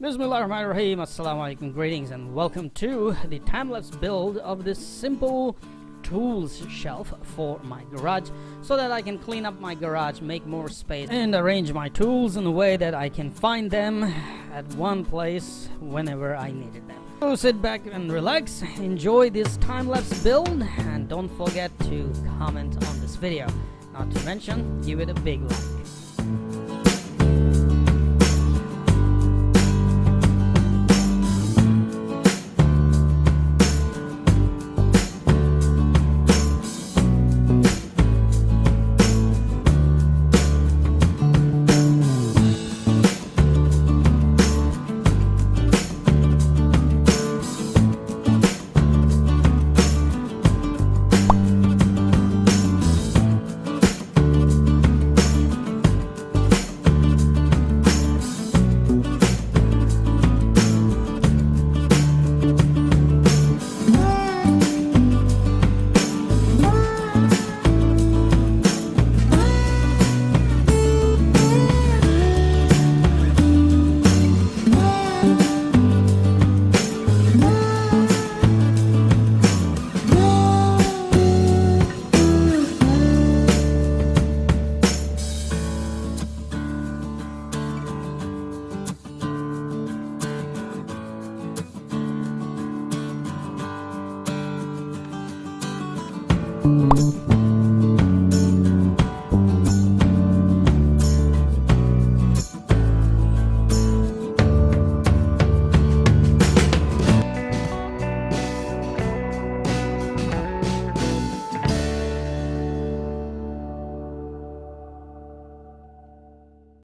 Bismillahirrahmanirrahim. Assalamu alaikum, greetings and welcome to the time-lapse build of this simple tools shelf for my garage, so that I can clean up my garage, make more space, and arrange my tools in a way that I can find them at one place whenever I needed them. So sit back and relax, enjoy this time-lapse build, and don't forget to comment on this video. Not to mention, give it a big like.